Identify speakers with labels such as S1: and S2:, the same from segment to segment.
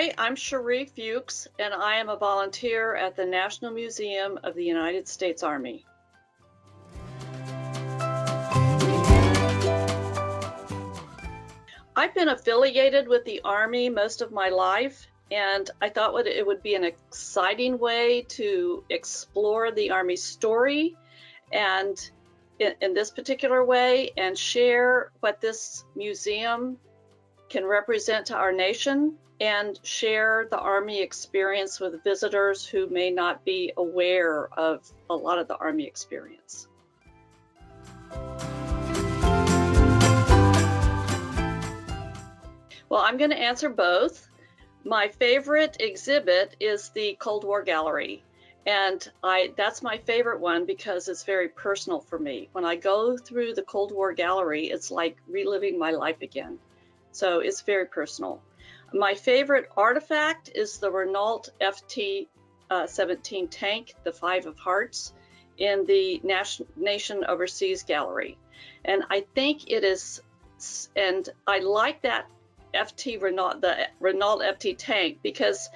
S1: Hi, I'm Cherie Fuchs, and I am a volunteer at the National Museum of the United States Army. I've been affiliated with the Army most of my life, and I thought it would be an exciting way to explore the Army story and in this particular way and share what this museum can represent to our nation and share the Army experience with visitors who may not be aware of a lot of the Army experience. Well, I'm going to answer both. My favorite exhibit is the Cold War Gallery, and that's my favorite one because it's very personal for me. When I go through the Cold War Gallery, it's like reliving my life again. So it's very personal. My favorite artifact is the Renault FT-17 tank, the Five of Hearts, in the Nation Overseas Gallery. And I think it is, and I like that the Renault FT tank because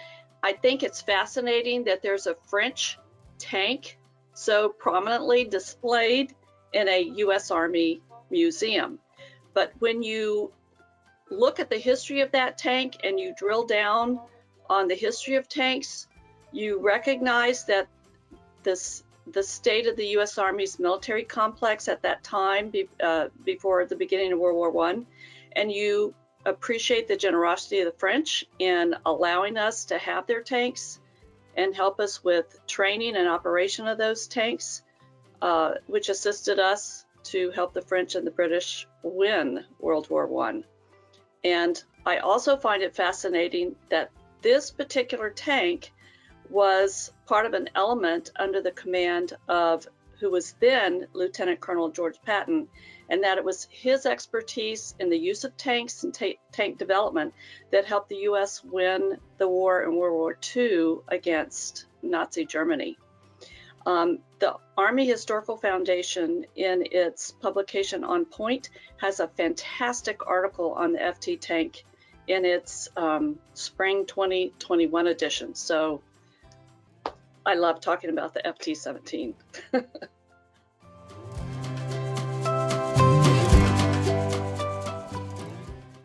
S1: I think it's fascinating that there's a French tank so prominently displayed in a U.S. Army museum. But when you look at the history of that tank and you drill down on the history of tanks, you recognize that the state of the U.S. Army's military complex at that time, before the beginning of World War I, and you appreciate the generosity of the French in allowing us to have their tanks and help us with training and operation of those tanks, which assisted us to help the French and the British win World War I. And I also find it fascinating that this particular tank was part of an element under the command of who was then Lieutenant Colonel George Patton, and that it was his expertise in the use of tanks and tank development that helped the U.S. win the war in World War II against Nazi Germany. The Army Historical Foundation, in its publication On Point, has a fantastic article on the FT tank in its spring 2021 edition. So I love talking about the FT-17.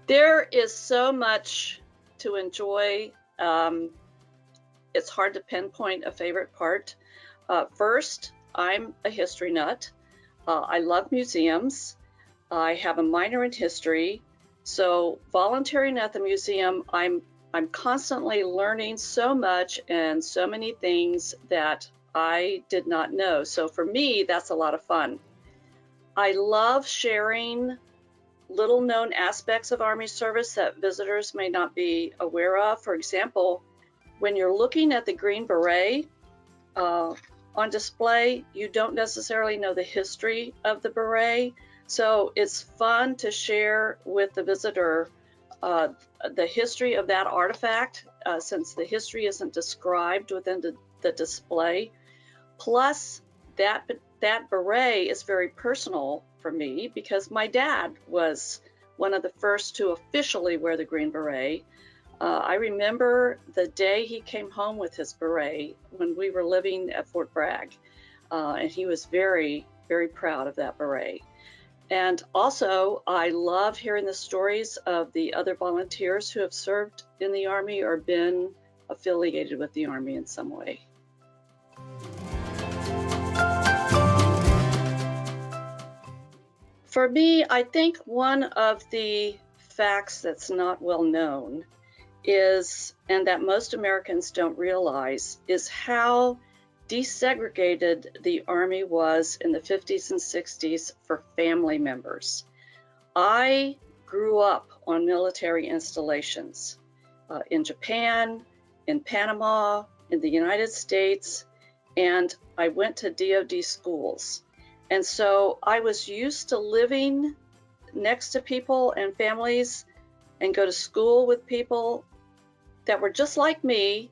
S1: There is so much to enjoy. It's hard to pinpoint a favorite part. First, I'm a history nut. I love museums. I have a minor in history. So volunteering at the museum, I'm constantly learning so much and so many things that I did not know. So for me, that's a lot of fun. I love sharing little known aspects of Army service that visitors may not be aware of. For example, when you're looking at the Green Beret on display, you don't necessarily know the history of the beret. So it's fun to share with the visitor the history of that artifact, since the history isn't described within the display. Plus, that beret is very personal for me because my dad was one of the first to officially wear the Green Beret. I remember the day he came home with his beret when we were living at Fort Bragg, and he was very, very proud of that beret. And also, I love hearing the stories of the other volunteers who have served in the Army or been affiliated with the Army in some way. For me, I think one of the facts that's not well known is, and that most Americans don't realize, is how desegregated the Army was in the 50s and 60s for family members. I grew up on military installations in Japan, in Panama, in the United States, and I went to DoD schools. And so I was used to living next to people and families and go to school with people that were just like me,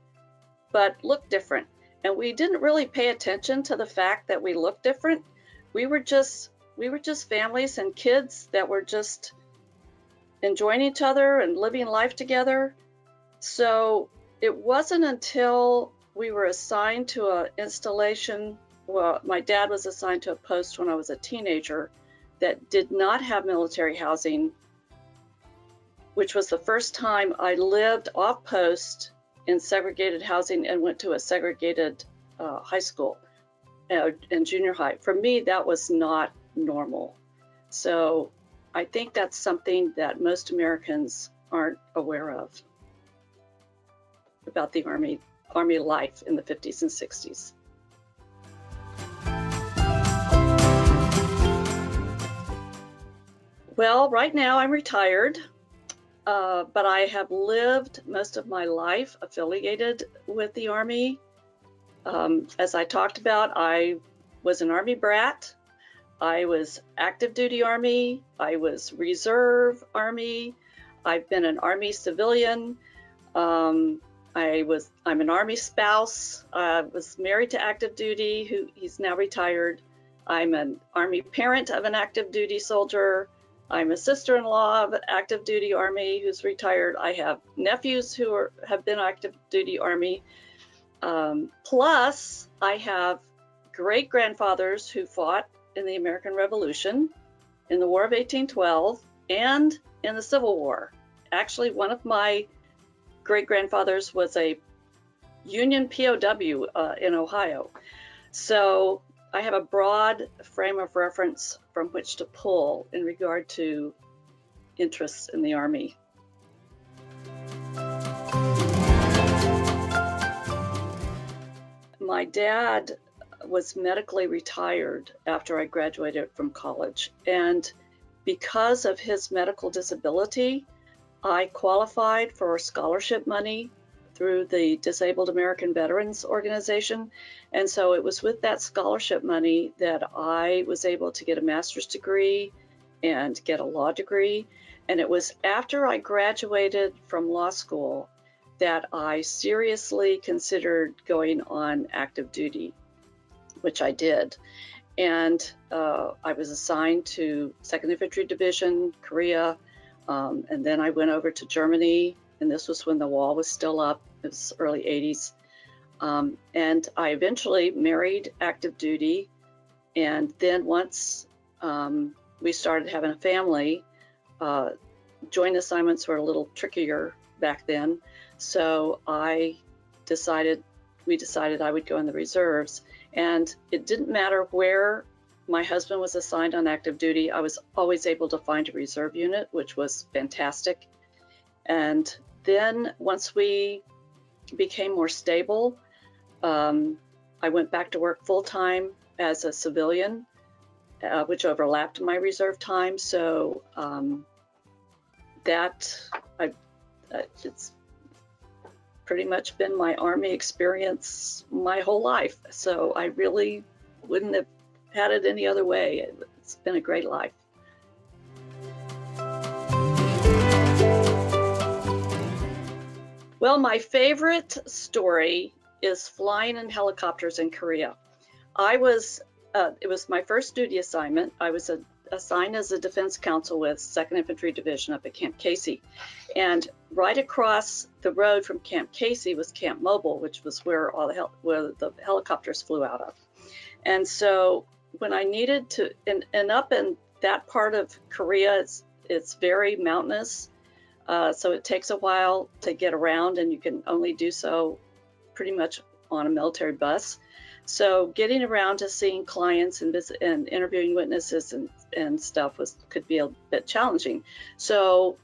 S1: but looked different. And we didn't really pay attention to the fact that we looked different. We were just families and kids that were just enjoying each other and living life together. So it wasn't until we were assigned to an installation, well, my dad was assigned to a post when I was a teenager that did not have military housing, which was the first time I lived off post in segregated housing and went to a segregated high school and junior high. For me, that was not normal. So I think that's something that most Americans aren't aware of about the Army life in the 50s and 60s. Well, right now I'm retired, but I have lived most of my life affiliated with the Army. As I talked about, I was an Army brat. I was active duty Army. I was reserve Army. I've been an Army civilian. I'm an Army spouse. I was married to active duty, he's now retired. I'm an Army parent of an active duty soldier. I'm a sister-in-law of an active duty Army who's retired. I have nephews who have been active duty Army. Plus, I have great-grandfathers who fought in the American Revolution, in the War of 1812, and in the Civil War. Actually, one of my great-grandfathers was a Union POW in Ohio. So I have a broad frame of reference from which to pull in regard to interests in the Army. My dad was medically retired after I graduated from college, and because of his medical disability, I qualified for scholarship money through the Disabled American Veterans Organization. And so it was with that scholarship money that I was able to get a master's degree and get a law degree. And it was after I graduated from law school that I seriously considered going on active duty, which I did. And I was assigned to 2nd Infantry Division, Korea, and then I went over to Germany, and this was when the wall was still up. It was early 80s. And I eventually married active duty. And then once we started having a family, joint assignments were a little trickier back then. So we decided I would go in the reserves. And it didn't matter where my husband was assigned on active duty. I was always able to find a reserve unit, which was fantastic. And then once we became more stable, I went back to work full-time as a civilian, which overlapped my reserve time. So it's pretty much been my Army experience my whole life. So I really wouldn't have had it any other way. It's been a great life. Well, my favorite story is flying in helicopters in Korea. It was my first duty assignment. I was assigned as a defense counsel with 2nd Infantry Division up at Camp Casey. And right across the road from Camp Casey was Camp Mobile, which was where where the helicopters flew out of. And so when I needed to, and up in that part of Korea, it's very mountainous. So it takes a while to get around, and you can only do so pretty much on a military bus. So getting around to seeing clients and interviewing witnesses and stuff could be a bit challenging. So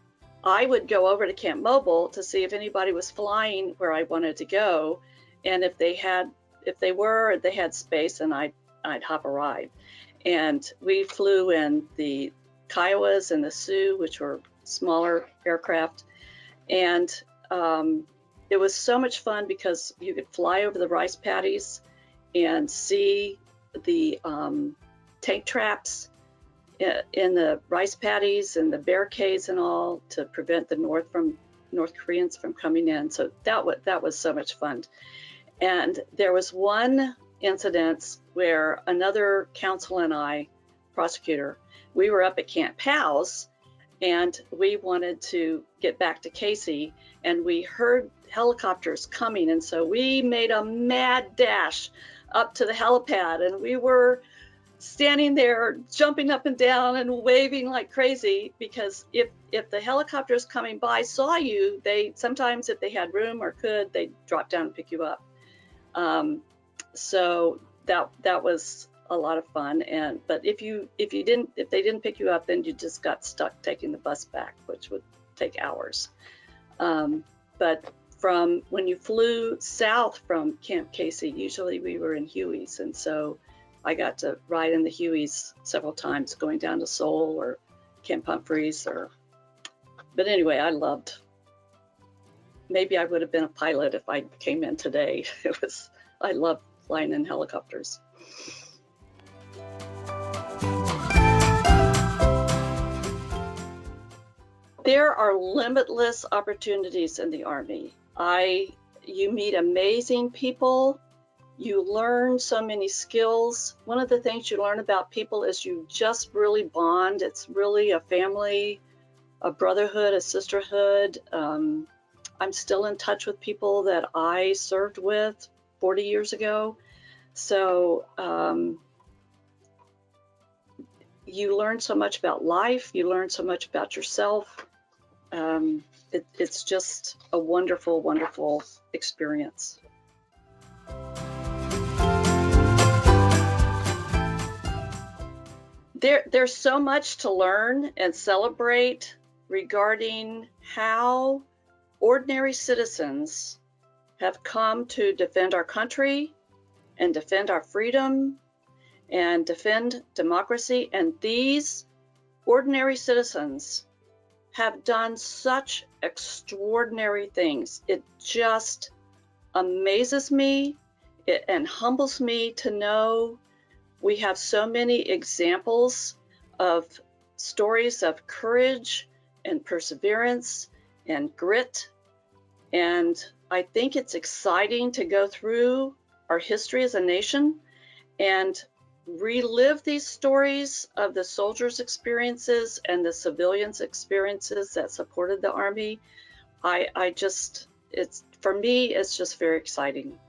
S1: I would go over to Camp Mobile to see if anybody was flying where I wanted to go, and if they had space, and I'd hop a ride. And we flew in the Kiowas and the Sioux, which were smaller aircraft, and it was so much fun because you could fly over the rice paddies and see the tank traps in the rice paddies and the barricades and all to prevent the North Koreans from coming in. So that was so much fun. And there was one incident where another counsel and I, prosecutor, we were up at Camp Pals, and we wanted to get back to Casey, and we heard helicopters coming, and so we made a mad dash up to the helipad, and we were standing there jumping up and down and waving like crazy, because if the helicopters coming by saw you, they sometimes, if they had room or could, they'd drop down and pick you up. So that was a lot of fun. But if they didn't pick you up, then you just got stuck taking the bus back, which would take hours. But from when you flew south from Camp Casey, usually we were in Hueys, and so I got to ride in the Hueys several times, going down to Seoul or Camp Humphreys. But anyway, maybe I would have been a pilot if I came in today. I love flying in helicopters. There are limitless opportunities in the Army. You meet amazing people. You learn so many skills. One of the things you learn about people is you just really bond. It's really a family, a brotherhood, a sisterhood. I'm still in touch with people that I served with 40 years ago. So you learn so much about life. You learn so much about yourself. It's just a wonderful, wonderful experience. There's so much to learn and celebrate regarding how ordinary citizens have come to defend our country and defend our freedom and defend democracy. And these ordinary citizens have done such extraordinary things. It just amazes me and humbles me to know we have so many examples of stories of courage and perseverance and grit. And I think it's exciting to go through our history as a nation and relive these stories of the soldiers' experiences and the civilians' experiences that supported the Army. For me, it's just very exciting.